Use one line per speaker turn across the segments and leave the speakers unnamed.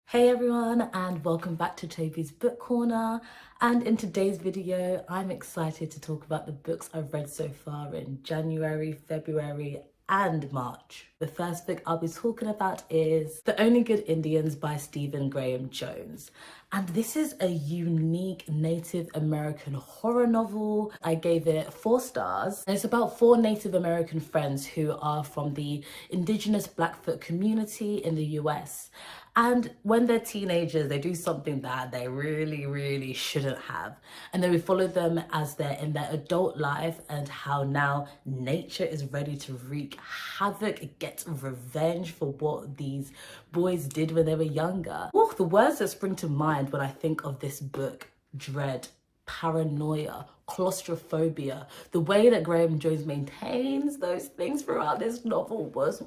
Hey everyone, and welcome back to Tobi's Book Corner. And in today's video, I'm excited to talk about the books I've read so far in January, February, and March. The first book I'll be talking about is The Only Good Indians by Stephen Graham Jones. And this is a unique Native American horror novel. I gave it 4 stars. And it's about 4 Native American friends who are from the indigenous Blackfoot community in the US. And when they're teenagers, they do something that they really shouldn't have. And then we follow them as they're in their adult life and how now nature is ready to wreak havoc, get revenge for what these boys did when they were younger. Oh, the words that spring to mind when I think of this book: dread, paranoia, claustrophobia. The way that Graham Jones maintains those things throughout this novel was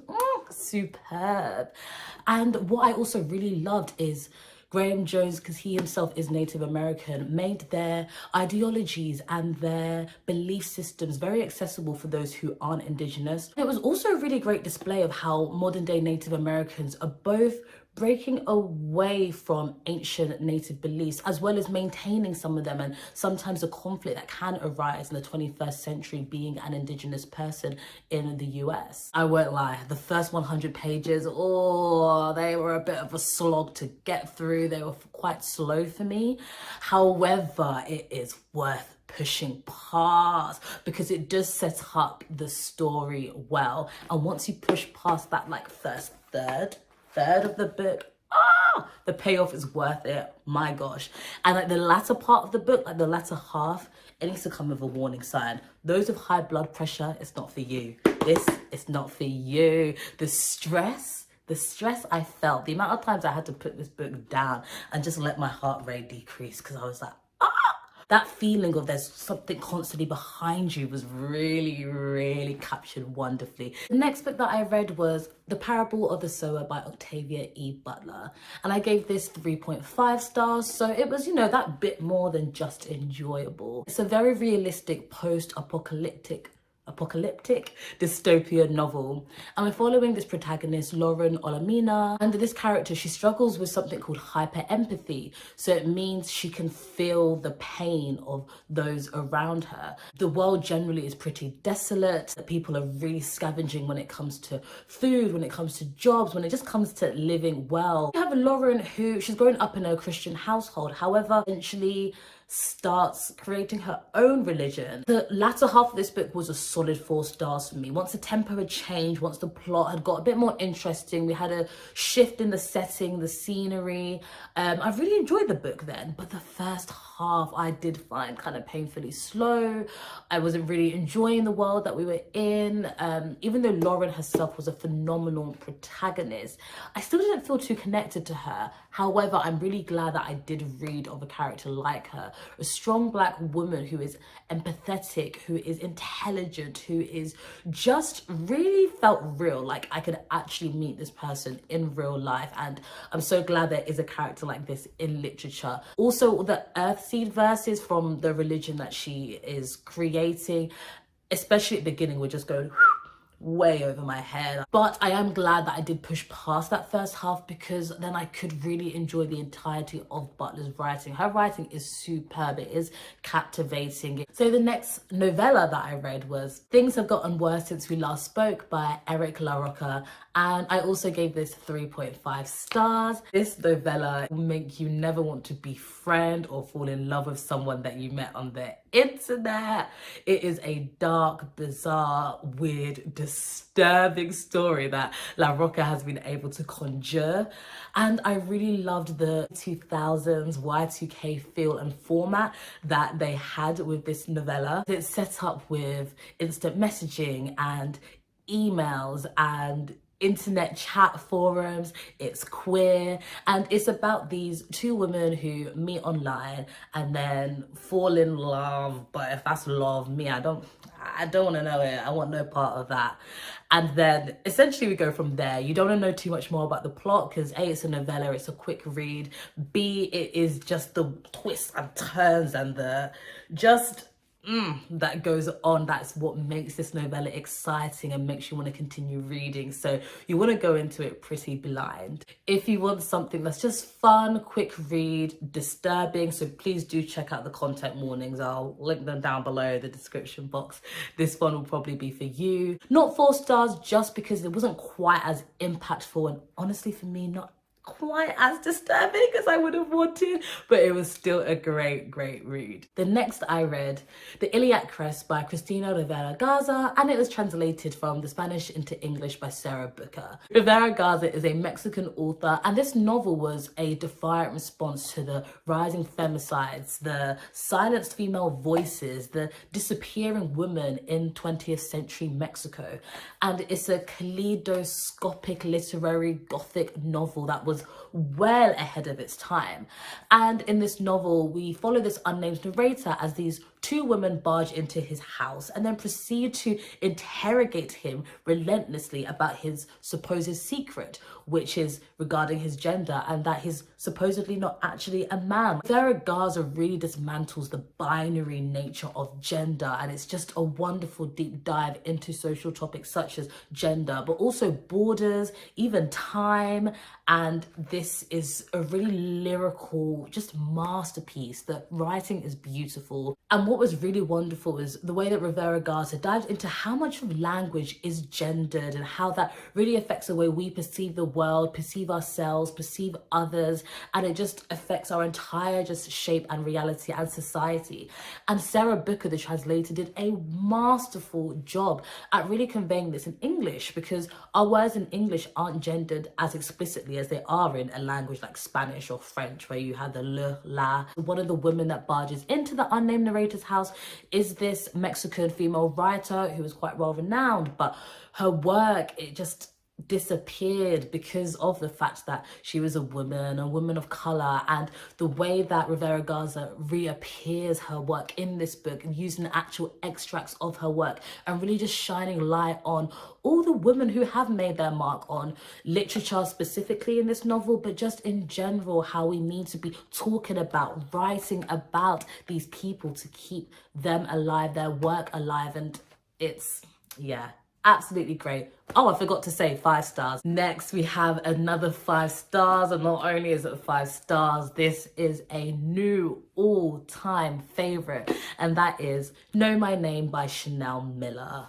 superb. And what I also really loved is Graham Jones, because he himself is Native American, made their ideologies and their belief systems very accessible for those who aren't Indigenous. It was also a really great display of how modern day Native Americans are both breaking away from ancient Native beliefs as well as maintaining some of them, and sometimes the conflict that can arise in the 21st century being an Indigenous person in the US. I won't lie, the first 100 pages, they were a bit of a slog to get through. They were quite slow for me. However, it is worth pushing past because it does set up the story well. And once you push past that first third of the book, the payoff is worth it. My gosh. And the latter part of the book, the latter half, it needs to come with a warning sign. Those with high blood pressure, it's not for you. This is not for you. The stress I felt, the amount of times I had to put this book down and just let my heart rate decrease because I was like, that feeling of there's something constantly behind you was really captured wonderfully. The next book that I read was The Parable of the Sower by Octavia E. Butler. And I gave this 3.5 stars. So it was, that bit more than just enjoyable. It's a very realistic post-apocalyptic dystopia novel, and we're following this protagonist Lauren Olamina, and this character, she struggles with something called hyper empathy. So it means she can feel the pain of those around her. The world generally is pretty desolate. People are really scavenging when it comes to food, when it comes to jobs, when it just comes to living well. You have Lauren, who she's grown up in a Christian household, however eventually starts creating her own religion. The latter half of this book was a solid 4 stars for me. Once the tempo had changed, once the plot had got a bit more interesting, we had a shift in the setting, the scenery. I really enjoyed the book then, but the first half I did find kind of painfully slow. I wasn't really enjoying the world that we were in. Even though Lauren herself was a phenomenal protagonist, I still didn't feel too connected to her. However, I'm really glad that I did read of a character like her, a strong Black woman who is empathetic, who is intelligent, who is just really felt real. Like I could actually meet this person in real life, and I'm so glad there is a character like this in literature. Also, the Earthseed verses from the religion that she is creating, especially at the beginning, were just going way over my head. But I am glad that I did push past that first half because then I could really enjoy the entirety of Butler's writing. Her writing is superb. It is captivating. So the next novella that I read was Things Have Gotten Worse Since We Last Spoke by LaRocca, and I also gave this 3.5 stars. This novella will make you never want to befriend or fall in love with someone that you met on the internet. It is a dark, bizarre, weird, disturbing story that LaRocca has been able to conjure, and I really loved the 2000s Y2K feel and format that they had with this novella. It's set up with instant messaging and emails and internet chat forums. It's queer, and it's about these 2 women who meet online and then fall in love. But if that's love, I don't want to know it. I want no part of that. And then essentially we go from there. You don't want to know too much more about the plot because A, it's a novella, it's a quick read. B, it is just the twists and turns and the just that goes on. That's what makes this novella exciting and makes you want to continue reading. So you want to go into it pretty blind. If you want something that's just fun, quick read, disturbing, so please do check out the content warnings. I'll link them down below the description box. This one will probably be for you. Not 4 stars just because it wasn't quite as impactful, and honestly for me, not quite as disturbing as I would have wanted, but it was still a great read. The next I read, The Iliac Crest by Christina Rivera Garza, and it was translated from the Spanish into English by Sarah Booker. Rivera Garza is a Mexican author, and this novel was a defiant response to the rising femicides, the silenced female voices, the disappearing women in 20th century Mexico. And it's a kaleidoscopic literary gothic novel that was well ahead of its time. And in this novel, we follow this unnamed narrator as these 2 women barge into his house and then proceed to interrogate him relentlessly about his supposed secret, which is regarding his gender and that he's supposedly not actually a man. Rivera Garza really dismantles the binary nature of gender, and it's just a wonderful deep dive into social topics such as gender, but also borders, even time. And this is a really lyrical, just masterpiece. The writing is beautiful. And what was really wonderful is the way that Rivera Garza dived into how much of language is gendered and how that really affects the way we perceive the world, perceive ourselves, perceive others, and it just affects our entire just shape and reality and society. And Sarah Booker, the translator, did a masterful job at really conveying this in English, because our words in English aren't gendered as explicitly as they are in a language like Spanish or French, where you have the le, la. One of the women that barges into the unnamed narrator's house is this Mexican female writer who is quite well renowned, but her work, it just disappeared because of the fact that she was a woman of color. And the way that Rivera Garza reappears her work in this book and using actual extracts of her work and really just shining light on all the women who have made their mark on literature specifically in this novel, but just in general, how we need to be talking about, writing about these people to keep them alive, their work alive. And it's, yeah, absolutely great. Oh, I forgot to say 5 stars. Next, we have another 5 stars, and not only is it 5 stars, this is a new all-time favorite, and that is Know My Name by Chanel Miller.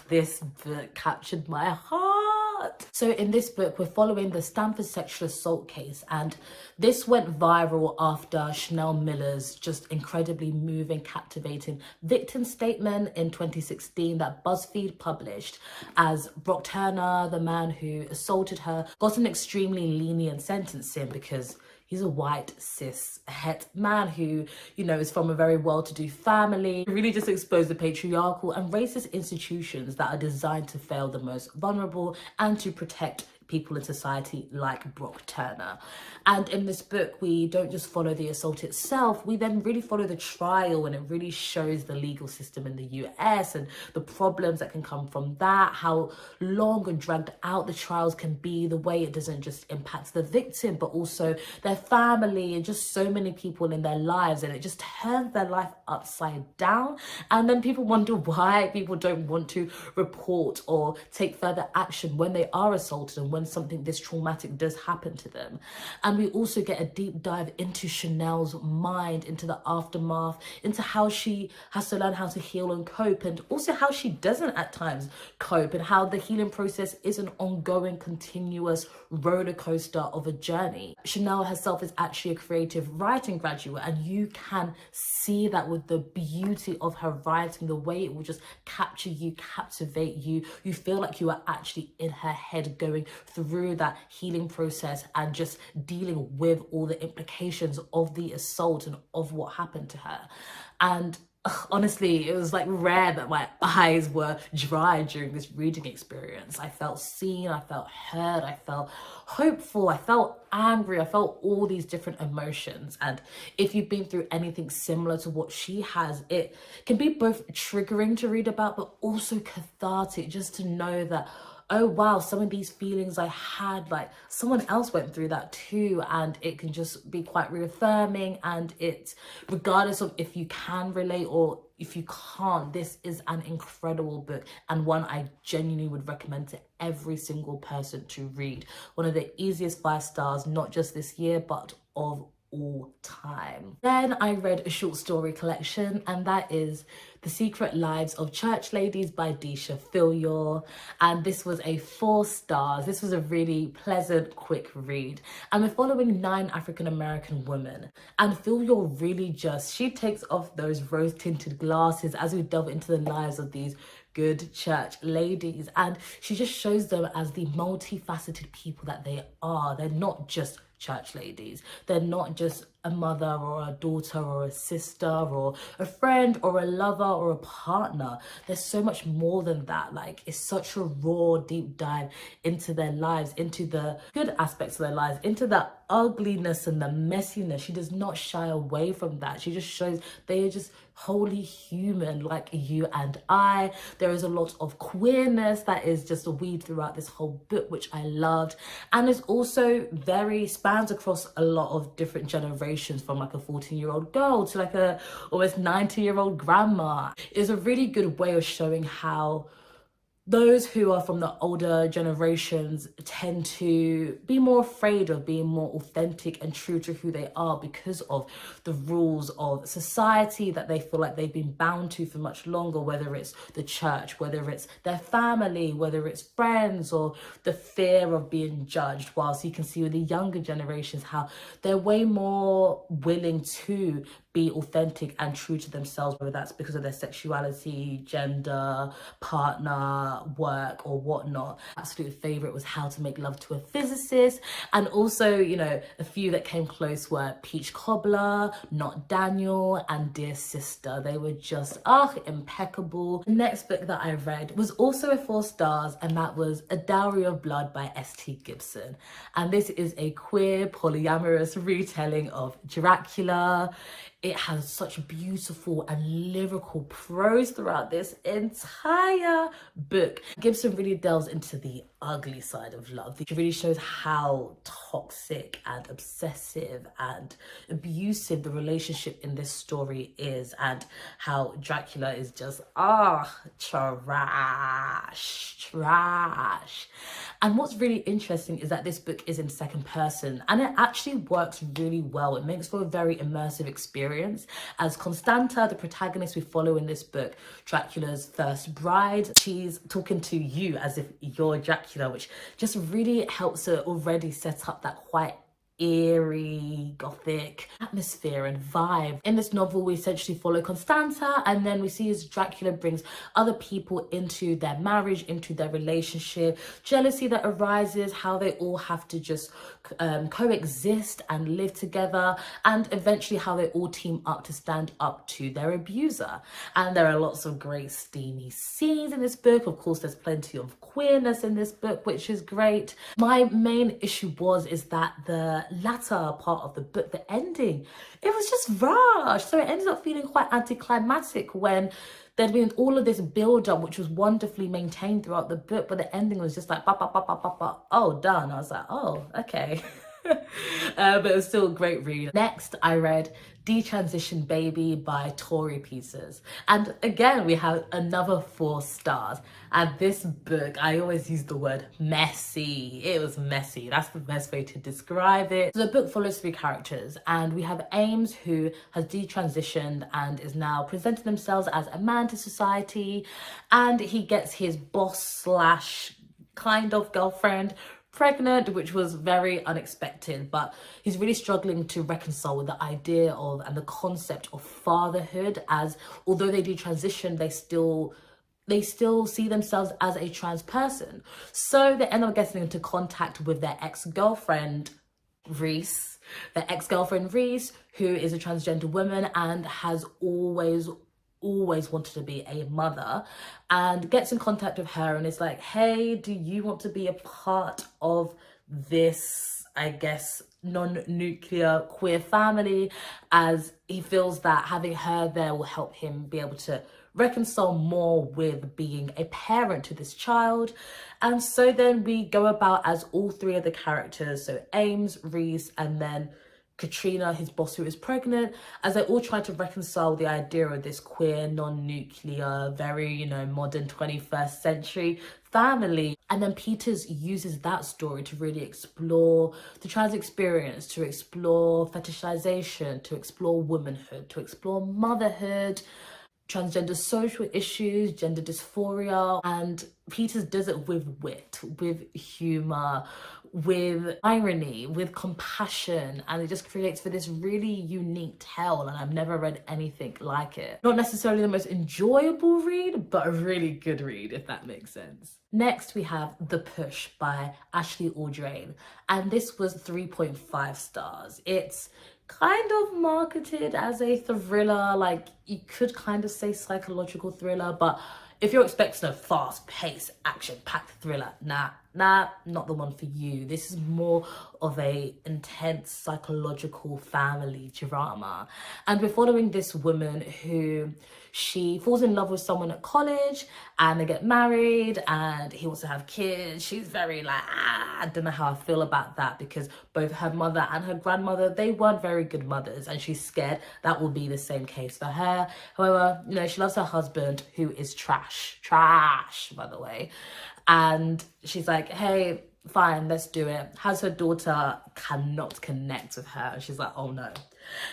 This book captured my heart. So in this book, we're following the Stanford sexual assault case, and this went viral after Chanel Miller's just incredibly moving, captivating victim statement in 2016 that BuzzFeed published, as Brock Turner, the man who assaulted her, got an extremely lenient sentencing because he's a white cis het man who, you know, is from a very well-to-do family. Really just exposed the patriarchal and racist institutions that are designed to fail the most vulnerable and to protect people in society like Brock Turner. And in this book, we don't just follow the assault itself, we then really follow the trial, and it really shows the legal system in the US and the problems that can come from that, how long and dragged out the trials can be, the way it doesn't just impact the victim, but also their family and just so many people in their lives, and it just turns their life upside down. And then people wonder why people don't want to report or take further action when they are assaulted and when something this traumatic does happen to them. And we also get a deep dive into Chanel's mind, into the aftermath, into how she has to learn how to heal and cope, and also how she doesn't at times cope, and how the healing process is an ongoing, continuous roller coaster of a journey. Chanel herself is actually a creative writing graduate, and you can see that with the beauty of her writing, the way it will just capture you, captivate you. You feel like you are actually in her head going through that healing process and just dealing with all the implications of the assault and of what happened to her. And honestly, it was like rare that my eyes were dry during this reading experience. I felt seen, I felt heard, I felt hopeful, I felt angry, I felt all these different emotions. And if you've been through anything similar to what she has, it can be both triggering to read about, but also cathartic, just to know that, oh wow, some of these feelings I had, like someone else went through that too, and it can just be quite reaffirming. And it's, regardless of if you can relate or if you can't, this is an incredible book, and one I genuinely would recommend to every single person to read. One of the easiest 5 stars, not just this year, but of all time. Then I read a short story collection, and that is The Secret Lives of Church Ladies by Deesha, Philyaw, and this was a 4 stars. This was a really pleasant, quick read, and we're following 9 African-American women, and Philyaw really just, she takes off those rose-tinted glasses as we delve into the lives of these good church ladies, and she just shows them as the multifaceted people that they are. They're not just church ladies. They're not just a mother or a daughter or a sister or a friend or a lover or a partner. There's so much more than that. Like, it's such a raw, deep dive into their lives, into the good aspects of their lives, into the ugliness and the messiness. She does not shy away from that. She just shows they are just wholly human like you and I. There is a lot of queerness that is just a weed throughout this whole book, which I loved. And it's also very spans across a lot of different generations, from like a 14-year-old girl to like a almost 90-year-old grandma. It's a really good way of showing how those who are from the older generations tend to be more afraid of being more authentic and true to who they are because of the rules of society that they feel like they've been bound to for much longer, whether it's the church, whether it's their family, whether it's friends, or the fear of being judged. Whilst you can see with the younger generations how they're way more willing to be authentic and true to themselves, whether that's because of their sexuality, gender, partner, work, or whatnot. Absolute favorite was How to Make Love to a Physicist, and also, you know, a few that came close were Peach Cobbler, Not Daniel, and Dear Sister. They were just impeccable. The next book that I read was also a 4 stars, and that was A Dowry of Blood by S.T. Gibson, and this is a queer polyamorous retelling of Dracula. It has such beautiful and lyrical prose throughout this entire book. Gibson really delves into the ugly side of love. It really shows how toxic and obsessive and abusive the relationship in this story is, and how Dracula is just trash. And what's really interesting is that this book is in second person, and it actually works really well. It makes for a very immersive experience, as Constanta, the protagonist we follow in this book, Dracula's first bride, she's talking to you as if you're Dracula, which just really helps her already set up that quite eerie, gothic atmosphere and vibe. In this novel, we essentially follow Constanta, and then we see as Dracula brings other people into their marriage, into their relationship, jealousy that arises, how they all have to just coexist and live together, and eventually how they all team up to stand up to their abuser. And there are lots of great steamy scenes in this book. Of course, there's plenty of queerness in this book, which is great. My main issue is that the latter part of the book, the ending, it was just rushed. So it ended up feeling quite anticlimactic when there'd been all of this build-up, which was wonderfully maintained throughout the book, but the ending was just like, oh, done. I was like, oh, okay. But it was still a great read. Next, I read Detransition Baby by Torrey Pieces. And again, we have another 4 stars. And this book, I always use the word messy. It was messy. That's the best way to describe it. So the book follows 3 characters, and we have Ames, who has detransitioned and is now presenting themselves as a man to society. And he gets his boss slash kind of girlfriend pregnant, which was very unexpected, but he's really struggling to reconcile with the idea of and the concept of fatherhood, as although they do transition, they still see themselves as a trans person. So they end up getting into contact with their ex-girlfriend Reese, who is a transgender woman and has always wanted to be a mother, and gets in contact with her and is like, hey, do you want to be a part of this, I guess, non-nuclear queer family, as he feels that having her there will help him be able to reconcile more with being a parent to this child. And so then we go about as all three of the characters, so Ames, Reese, and then Katrina, his boss who is pregnant, as they all try to reconcile the idea of this queer, non-nuclear, very, you know, modern 21st century family. And then Peters uses that story to really explore the trans experience, to explore fetishization, to explore womanhood, to explore motherhood, transgender social issues, gender dysphoria, and Peters does it with wit, with humour, with irony, with compassion, and it just creates for this really unique tale, and I've never read anything like it. Not necessarily the most enjoyable read, but a really good read, if that makes sense. Next, we have The Push by Ashley Audrain, and this was 3.5 stars. It's kind of marketed as a thriller, like you could kind of say psychological thriller, but if you're expecting a fast-paced, action-packed thriller, nah, not the one for you. This is more of a intense psychological family drama. And we're following this woman who, she falls in love with someone at college and they get married and he wants to have kids. She's very like, I don't know how I feel about that, because both her mother and her grandmother, they weren't very good mothers, and she's scared that will be the same case for her. However, you know, she loves her husband, who is trash, by the way. And she's like, hey, fine, let's do it. Has her daughter cannot connect with her. And she's like, oh no.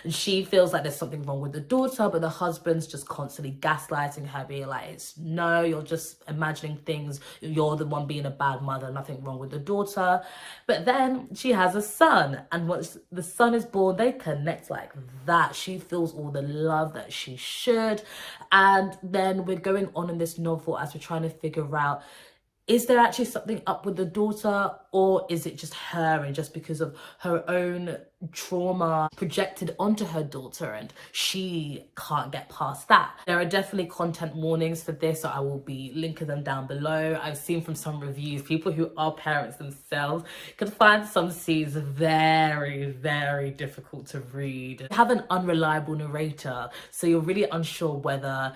And she feels like there's something wrong with the daughter, but the husband's just constantly gaslighting her, being like, no, you're just imagining things. You're the one being a bad mother, nothing wrong with the daughter. But then she has a son, and once the son is born, they connect like that. She feels all the love that she should. And then we're going on in this novel as we're trying to figure out, is there actually something up with the daughter, or is it just her, and just because of her own trauma projected onto her daughter and she can't get past that? There are definitely content warnings for this, so I will be linking them down below. I've seen from some reviews, people who are parents themselves can find some scenes very, very difficult to read. You have an unreliable narrator, so you're really unsure whether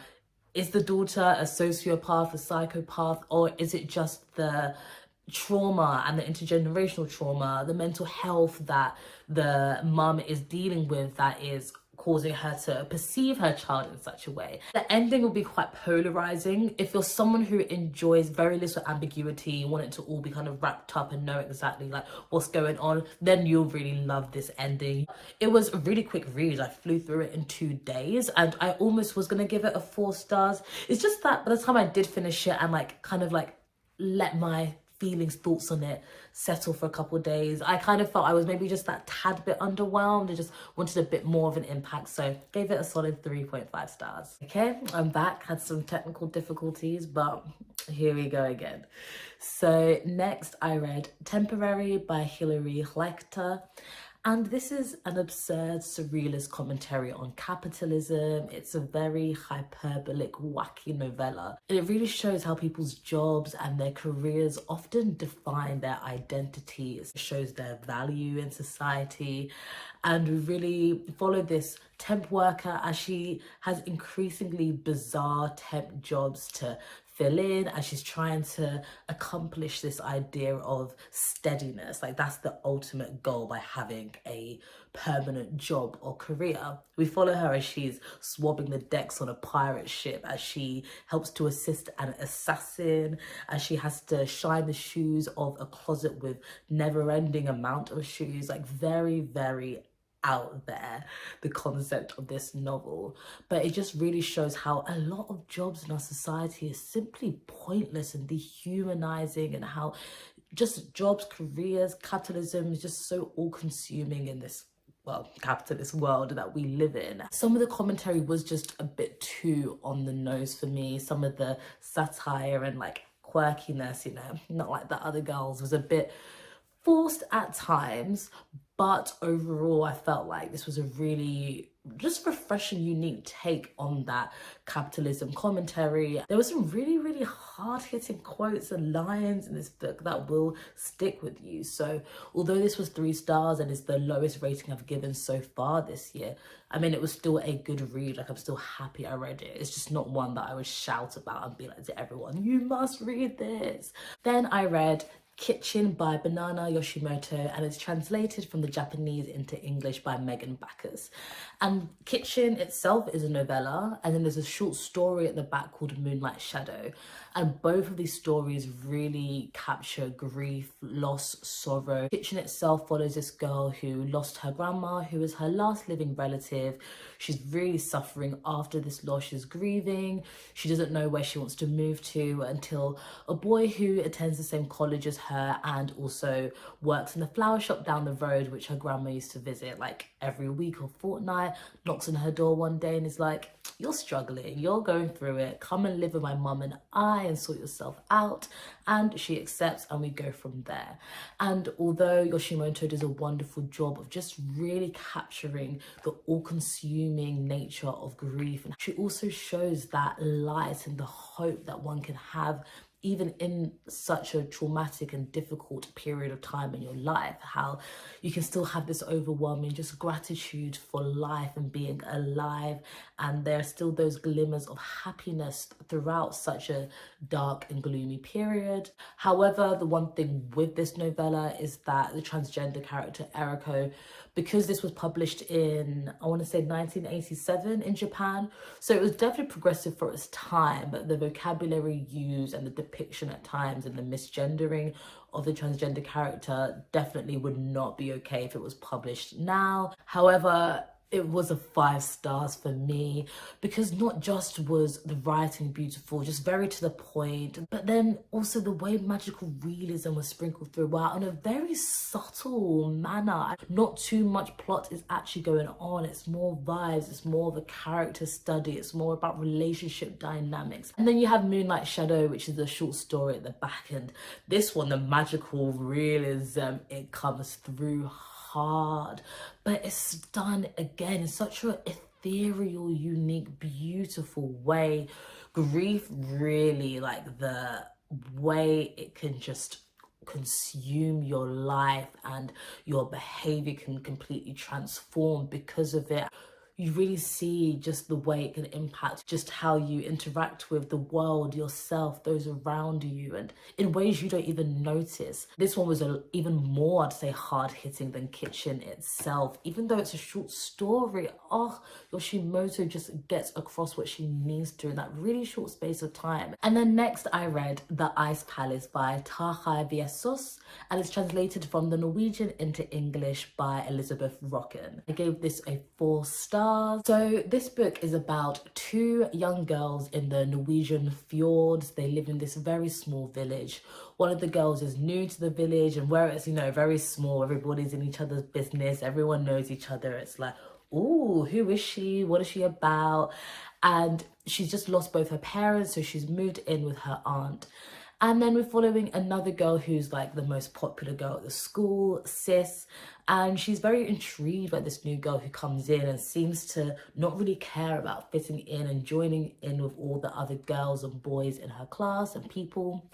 is the daughter a sociopath, a psychopath, or is it just the trauma and the intergenerational trauma, the mental health that the mum is dealing with that is causing her to perceive her child in such a way? The ending will be quite polarizing. If you're someone who enjoys very little ambiguity, you want it to all be kind of wrapped up and know exactly like what's going on, then you'll really love this ending. It was a really quick read. I flew through it in 2 days and I almost was gonna give it a 4 stars. It's just that by the time I did finish it and like kind of like let my feelings, thoughts on it settle for a couple of days, I kind of felt I was maybe just that tad bit underwhelmed. I just wanted a bit more of an impact, so gave it a solid 3.5 stars. Okay, I'm back. Had some technical difficulties, but here we go again. So next I read Temporary by Hilary Leichter. And this is an absurd, surrealist commentary on capitalism. It's a very hyperbolic, wacky novella. And it really shows how people's jobs and their careers often define their identities. It shows their value in society. And we really follow this temp worker as she has increasingly bizarre temp jobs to fill in, as she's trying to accomplish this idea of steadiness. Like that's the ultimate goal by having a permanent job or career. We follow her as she's swabbing the decks on a pirate ship, as she helps to assist an assassin, as she has to shine the shoes of a closet with never-ending amount of shoes. Like very, very out there, the concept of this novel. But it just really shows how a lot of jobs in our society is simply pointless and dehumanizing, and how just jobs, careers, capitalism is just so all-consuming in this, well, capitalist world that we live in. Some of the commentary was just a bit too on the nose for me. Some of the satire and like quirkiness, you know, not like the other girls, was a bit forced at times. But overall, I felt like this was a really just refreshing, unique take on that capitalism commentary. There were some really, really hard-hitting quotes and lines in this book that will stick with you. So although this was 3 stars and is the lowest rating I've given so far this year, I mean, it was still a good read. Like, I'm still happy I read it. It's just not one that I would shout about and be like to everyone, you must read this. Then I read Kitchen by Banana Yoshimoto, and it's translated from the Japanese into English by Megan Backus. And Kitchen itself is a novella, and then there's a short story at the back called Moonlight Shadow. And both of these stories really capture grief, loss, sorrow. Kitchen itself follows this girl who lost her grandma, who is her last living relative. She's really suffering after this loss. She's grieving. She doesn't know where she wants to move to until a boy who attends the same college as her and also works in the flower shop down the road, which her grandma used to visit like every week or fortnight, knocks on her door one day and is like, you're struggling, you're going through it, come and live with my mum and I and sort yourself out. And she accepts, and we go from there. And although Yoshimoto does a wonderful job of just really capturing the all-consuming nature of grief, and she also shows that light and the hope that one can have even in such a traumatic and difficult period of time in your life, how you can still have this overwhelming just gratitude for life and being alive, and there are still those glimmers of happiness throughout such a dark and gloomy period. However, the one thing with this novella is that the transgender character Eriko, because this was published in, I want to say 1987 in Japan, so it was definitely progressive for its time, but the vocabulary used and the depiction at times and the misgendering of the transgender character definitely would not be okay if it was published now. However, it was a 5 stars for me, because not just was the writing beautiful, just very to the point, but then also the way magical realism was sprinkled throughout in a very subtle manner. Not too much plot is actually going on. It's more vibes, it's more of a character study, it's more about relationship dynamics. And then you have Moonlight Shadow, which is a short story at the back end. This one, the magical realism, it comes through hard, but it's done again in such an ethereal, unique, beautiful way. Grief really, like the way it can just consume your life and your behavior can completely transform because of it. You really see just the way it can impact just how you interact with the world, yourself, those around you, and in ways you don't even notice. This one was even more, I'd say, hard-hitting than Kitchen itself. Even though it's a short story, Yoshimoto just gets across what she needs to in that really short space of time. And then next I read The Ice Palace by Tarjei, and it's translated from the Norwegian into English by Elizabeth Rokkan. I gave this a 4 stars. So this book is about 2 young girls in the Norwegian fjords. They live in this very small village. One of the girls is new to the village, and where it's, you know, very small, everybody's in each other's business, everyone knows each other. It's like, ooh, who is she? What is she about? And she's just lost both her parents, so she's moved in with her aunt. And then we're following another girl who's like the most popular girl at the school, Sis, and she's very intrigued by this new girl who comes in and seems to not really care about fitting in and joining in with all the other girls and boys in her class and people.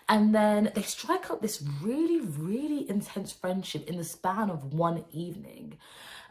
And then they strike up this really, really intense friendship in the span of one evening.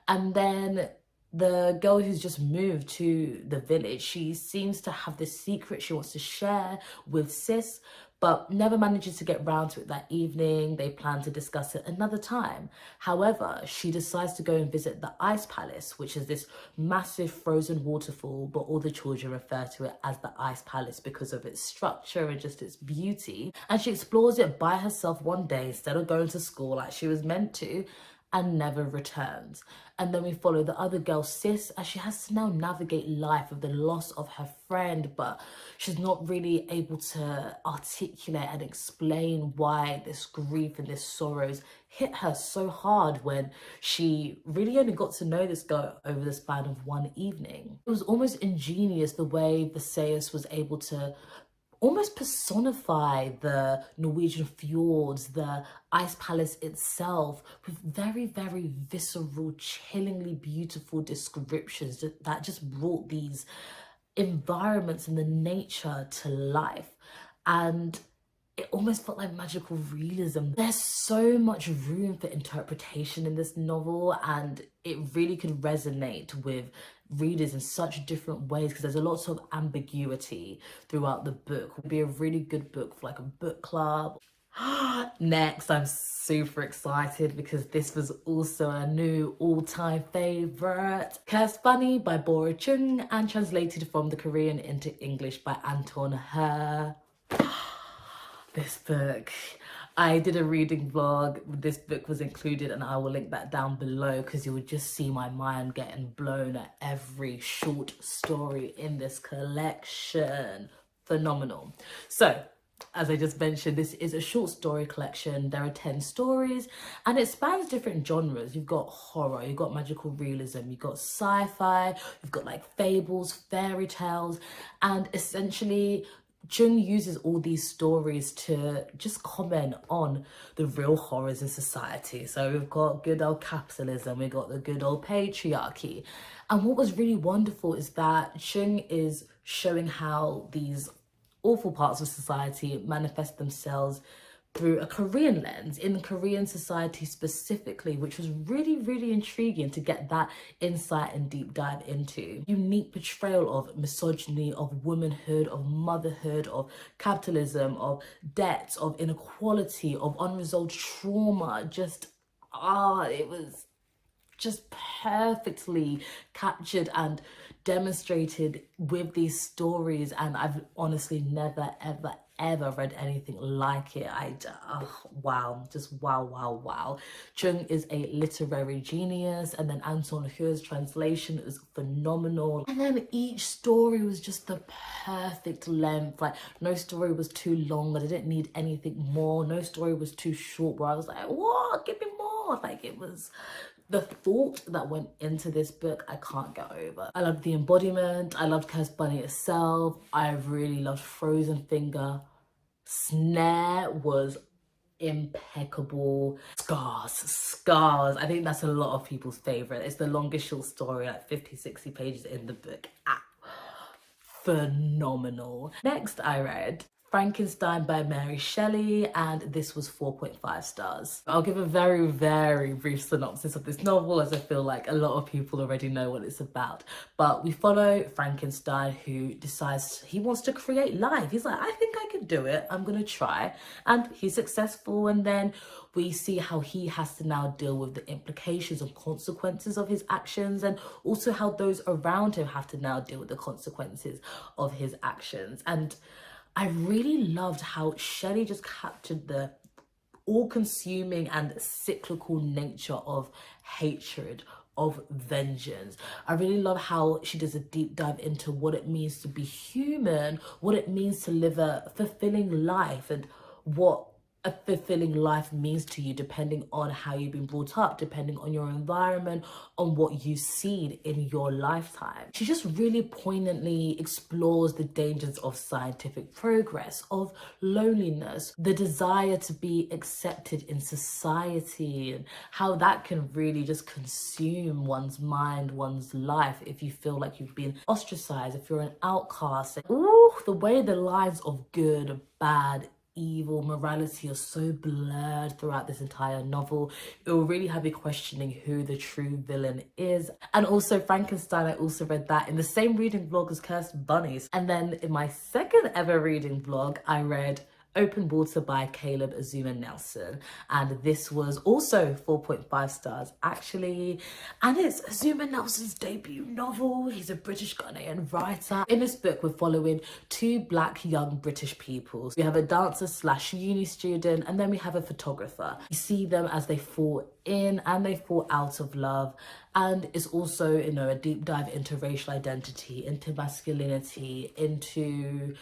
And then the girl who's just moved to the village, she seems to have this secret she wants to share with Sis, but never manages to get round to it that evening. They plan to discuss it another time. However, she decides to go and visit the Ice Palace, which is this massive frozen waterfall, but all the children refer to it as the Ice Palace because of its structure and just its beauty. And she explores it by herself one day instead of going to school like she was meant to, and never returns. And then we follow the other girl, Sis, as she has to now navigate life with the loss of her friend, but she's not really able to articulate and explain why this grief and this sorrows hit her so hard when she really only got to know this girl over the span of one evening. It was almost ingenious the way Vesaas was able to almost personify the Norwegian fjords, the ice palace itself, with very, very visceral, chillingly beautiful descriptions that just brought these environments and the nature to life. And it almost felt like magical realism. There's so much room for interpretation in this novel, and it really could resonate with readers in such different ways because there's a lot of ambiguity throughout the book. It would be a really good book for like a book club. Next, I'm super excited because this was also a new all-time favorite. Cursed Bunny by Bora Chung and translated from the Korean into English by Anton. This book, I did a reading vlog, this book was included, and I will link that down below because you would just see my mind getting blown at every short story in this collection. Phenomenal. So, as I just mentioned, this is a short story collection. There are 10 stories and it spans different genres. You've got horror, you've got magical realism, you've got sci-fi, you've got like fables, fairy tales, and essentially Chung uses all these stories to just comment on the real horrors in society. So we've got good old capitalism, we've got the good old patriarchy. And what was really wonderful is that Chung is showing how these awful parts of society manifest themselves through a Korean lens, in Korean society specifically, which was really, really intriguing to get that insight and deep dive into. Unique portrayal of misogyny, of womanhood, of motherhood, of capitalism, of debt, of inequality, of unresolved trauma. Just, it was just perfectly captured and demonstrated with these stories, and I've honestly never ever read anything like it. Wow, just wow. Chung is a literary genius, and then Anton Hu's translation is phenomenal, and then each story was just the perfect length. Like, no story was too long, I didn't need anything more. No story was too short where I was like, what, give me more. Like, it was the thought that went into this book, I can't get over. I loved the embodiment, I loved Cursed Bunny itself, I really loved Frozen Finger. Snare was impeccable. Scars, I think that's a lot of people's favorite. It's the longest short story, like 50-60 pages in the book. Phenomenal. Next I read Frankenstein by Mary Shelley, and this was 4.5 stars. I'll give a very, very brief synopsis of this novel, as I feel like a lot of people already know what it's about. But we follow Frankenstein, who decides he wants to create life. He's like, I think I can do it, I'm gonna try. And he's successful, and then we see how he has to now deal with the implications and consequences of his actions, and also how those around him have to now deal with the consequences of his actions. And I really loved how Shelley just captured the all-consuming and cyclical nature of hatred, of vengeance. I really love how she does a deep dive into what it means to be human, what it means to live a fulfilling life, and what a fulfilling life means to you depending on how you've been brought up, depending on your environment, on what you've seen in your lifetime. She just really poignantly explores the dangers of scientific progress, of loneliness, the desire to be accepted in society, and how that can really just consume one's mind, one's life, if you feel like you've been ostracized, if you're an outcast. Ooh, the way the lines of good, bad, evil, morality are so blurred throughout this entire novel. It will really have you questioning who the true villain is. And also Frankenstein, I also read that in the same reading vlog as Cursed Bunnies. And then in my second ever reading vlog, I read Open Water by Caleb Azumah Nelson, and this was also 4.5 stars actually, and it's Azumah Nelson's debut novel. He's a British Ghanaian writer. In this book we're following two black young British people. We have a dancer slash uni student, and then we have a photographer. You see them as they fall in and they fall out of love, and it's also, you know, a deep dive into racial identity, into masculinity, into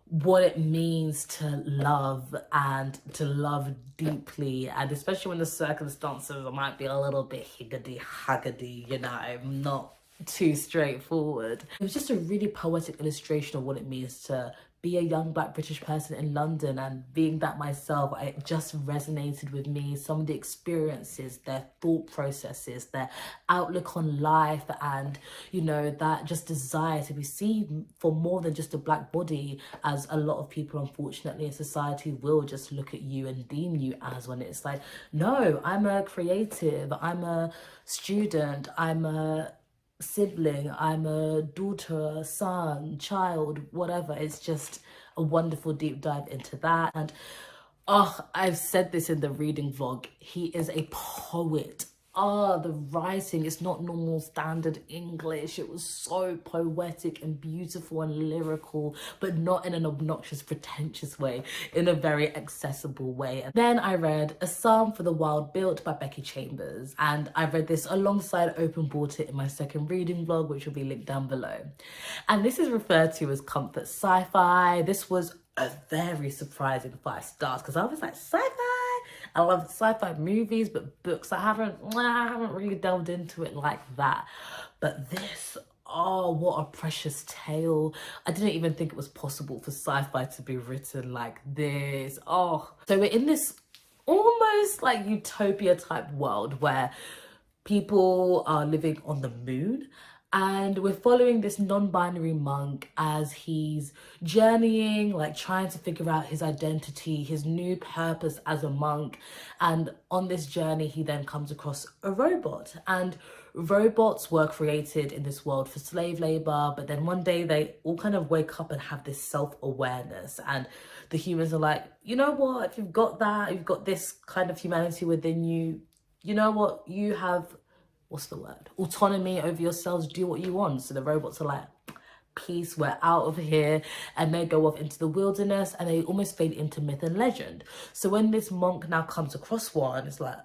what it means to love, and to love deeply, and especially when the circumstances might be a little bit higgity-haggity, you know, not too straightforward. It was just a really poetic illustration of what it means to be a young Black British person in London, and being that myself, it just resonated with me. Some of the experiences, their thought processes, their outlook on life, and you know, that just desire to be seen for more than just a Black body, as a lot of people unfortunately in society will just look at you and deem you as, when it's like, no, I'm a creative, I'm a student, I'm a sibling, I'm a daughter, son, child, whatever. It's just a wonderful deep dive into that. And oh, I've said this in the reading vlog, he is a poet. Oh, the writing is not normal standard English. It was so poetic and beautiful and lyrical, but not in an obnoxious, pretentious way, in a very accessible way. And then I read A Psalm for the Wild Built by Becky Chambers, and I read this alongside Open Bought It in my second reading vlog, which will be linked down below. And this is referred to as comfort sci-fi. This was a very surprising 5 stars, because I was like, sci-fi? I love sci-fi movies, but books, I haven't really delved into it like that. But this, oh, what a precious tale. I didn't even think it was possible for sci-fi to be written like this. Oh, so we're in this almost like utopia type world where people are living on the moon, and we're following this non-binary monk as he's journeying, like trying to figure out his identity, his new purpose as a monk. And on this journey, he then comes across a robot, and robots were created in this world for slave labor, but then one day they all kind of wake up and have this self-awareness, and the humans are like, you know what, if you've got that, you've got this kind of humanity within you, you know what, you have, what's the word, autonomy over yourselves, do what you want. So the robots are like, peace, we're out of here, and they go off into the wilderness, and they almost fade into myth and legend. So when this monk now comes across one, it's like,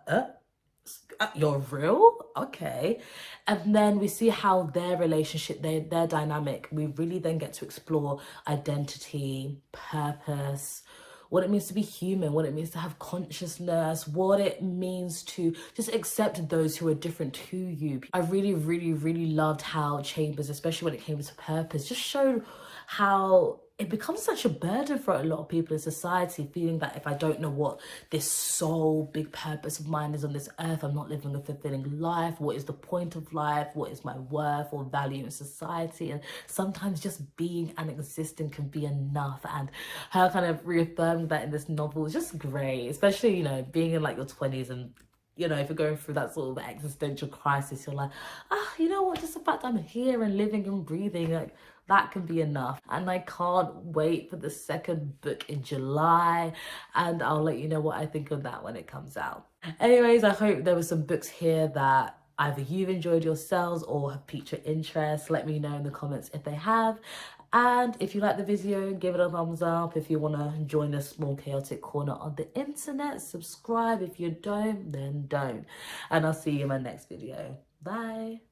you're real? Okay. And then we see how their relationship, their dynamic, we really then get to explore identity, purpose, what it means to be human, what it means to have consciousness, what it means to just accept those who are different to you. I really, really, really loved how Chambers, especially when it came to purpose, just showed how it becomes such a burden for a lot of people in society, feeling that if I don't know what this sole big purpose of mine is on this earth, I'm not living a fulfilling life. What is the point of life? What is my worth or value in society? And sometimes just being and existing can be enough. And her kind of reaffirming that in this novel is just great, especially, you know, being in like your 20s, and you know, if you're going through that sort of existential crisis, you're like, you know what, just the fact I'm here and living and breathing, like, that can be enough. And I can't wait for the second book in July, and I'll let you know what I think of that when it comes out. Anyways, I hope there were some books here that either you've enjoyed yourselves or have piqued your interest. Let me know in the comments if they have. And if you like the video, give it a thumbs up. If you want to join a small chaotic corner on the internet, subscribe. If you don't, then don't. And I'll see you in my next video. Bye.